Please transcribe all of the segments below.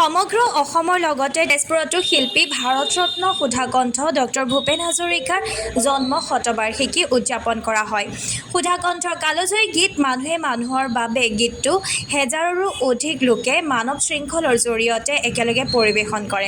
সমগ্ৰ অসমৰ লগতে তেজপুৰতো শিল্পী ভাৰতৰত্ন সুধাকণ্ঠ ডক্টৰ ভূপেন হাজৰিকাৰ জন্ম শতবাৰ্ষিকী উদযাপন কৰা হয়। সুধাকণ্ঠৰ কালজয়ী গীত মানুহে মানুহৰ বাবে গীতটো হেজাৰৰো অধিক লোকে মানৱ শৃংখলৰ জৰিয়তে একেলগে পৰিৱেশন কৰে।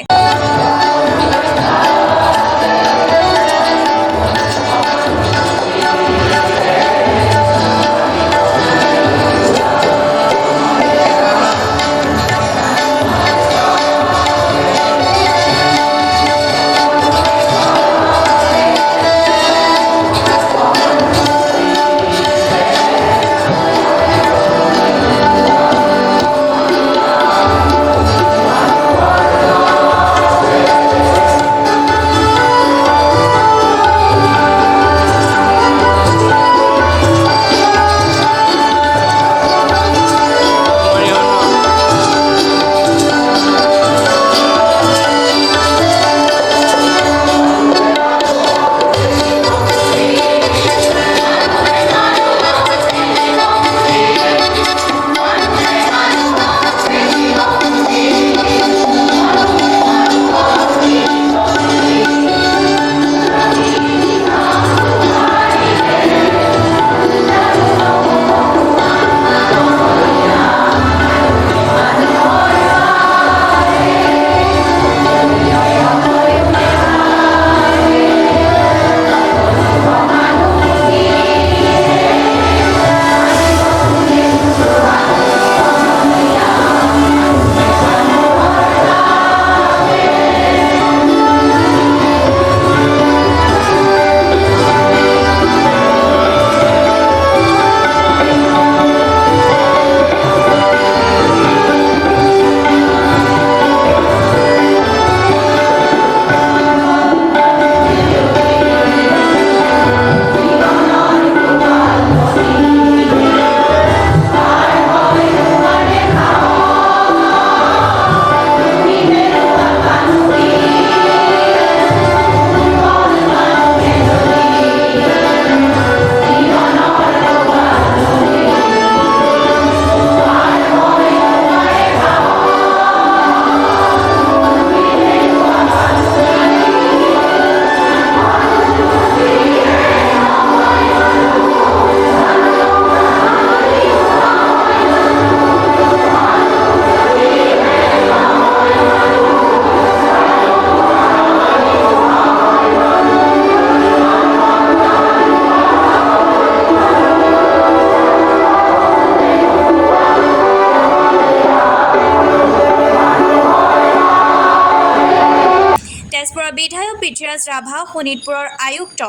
তেজপুৰৰ বিধায়ক পৃথ্বীৰাজ ৰাভা, শোণিতপুৰৰ আয়ুক্ত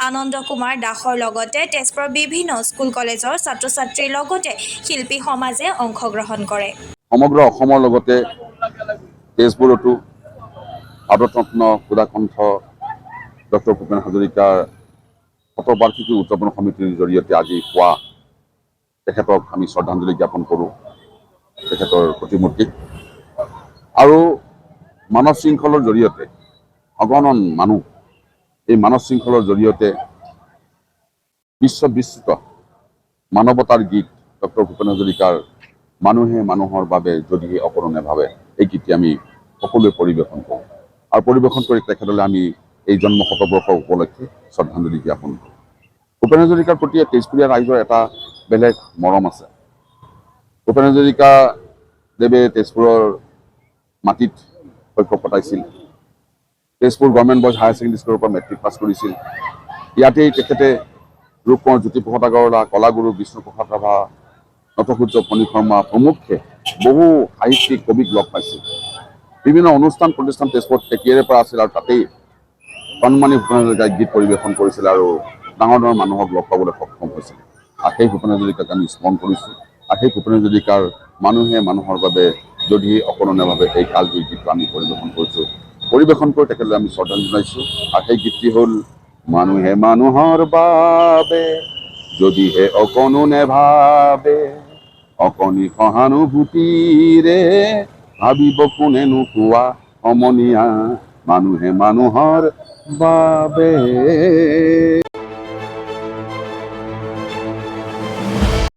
আনন্দ কুমাৰ দাসৰ লগতে তেজপুৰৰ বিভিন্ন স্কুল কলেজৰ ছাত্ৰ-ছাত্ৰীৰ লগতে শিল্পী সমাজে অংশগ্ৰহণ কৰে। সমগ্ৰ অসমৰ লগতে তেজপুৰতো ভাৰতৰত্ন সুধাকণ্ঠ ডক্টৰ ভূপেন হাজৰিকাৰ শতবাৰ্ষিকী উদযাপন সমিতিৰ জৰিয়তে আজি পুৱা তেখেতক আমি শ্ৰদ্ধাঞ্জলি জ্ঞাপন কৰোঁ, তেখেতৰ প্ৰতিমূৰ্তিক। আৰু মানৱ শৃংখলৰ জৰিয়তে অগণন মানুহ এই মানৱ শৃংখলৰ জৰিয়তে বিশ্ববিস্তৃত মানৱতাৰ গীত ডক্টৰ ভূপেন হাজৰিকাৰ মানুহে মানুহৰ বাবে যদিহে অকণো নেভাবে, এই গীতটি আমি সকলোৱে পৰিৱেশন কৰোঁ আৰু পৰিৱেশন কৰি তেখেতলৈ আমি এই জন্ম শতবৰ্ষ উপলক্ষে শ্ৰদ্ধাঞ্জলি জ্ঞাপন কৰোঁ। ভূপেন হাজৰিকাৰ প্ৰতি তেজপুৰীয়া ৰাইজৰ এটা বেলেগ মৰম আছে। ভূপেন হাজৰিকা দেৱে তেজপুৰৰ মাটিত শৈশৱ কটাইছিল। Tezpur government boys higher secondary স্কুলৰ পৰা মেট্ৰিক পাছ কৰিছিল। ইয়াতেই তেখেতে ৰূপকোঁৱৰ জ্যোতিপ্ৰসাদ আগৰৱালা, কলাগুৰু বিষ্ণুপ্ৰসাদ ৰাভা, নটসূৰ্য ফণী শৰ্মা প্ৰমুখ্যে বহু সাহিত্যিক কবিক লগ পাইছিল। বিভিন্ন অনুষ্ঠান প্ৰতিষ্ঠান তেজপুৰত তেতিয়াৰে পৰা আছিল আৰু তাতেই কণমানি ভূপেন হাজৰিকাই গীত পৰিৱেশন কৰিছিল আৰু ডাঙৰ ডাঙৰ মানুহক লগ পাবলৈ সক্ষম হৈছিল। আৰু সেই ভূপেন হাজৰিকাক আমি স্মৰণ কৰিছোঁ। আৰু সেই ভূপেন হাজৰিকাৰ মানুহে মানুহৰ বাবে যদি অকণো নেভাবে এই কালজয়ী গীতটো আমি পৰিৱেশন কৰিছোঁ। পৰিৱেশন কৰি তেখেতলৈ আমি শ্ৰদ্ধাঞ্জলি জনাইছোঁ। আৰু সেই গীতটি হ'ল মানুহে মানুহৰ বাবে যদিহে অকণো নেভাবে, অকণি সহানুভূতিৰে ভাবিব কোনেনো কোৱা সমনীয়া, মানুহে মানুহৰ বাবে।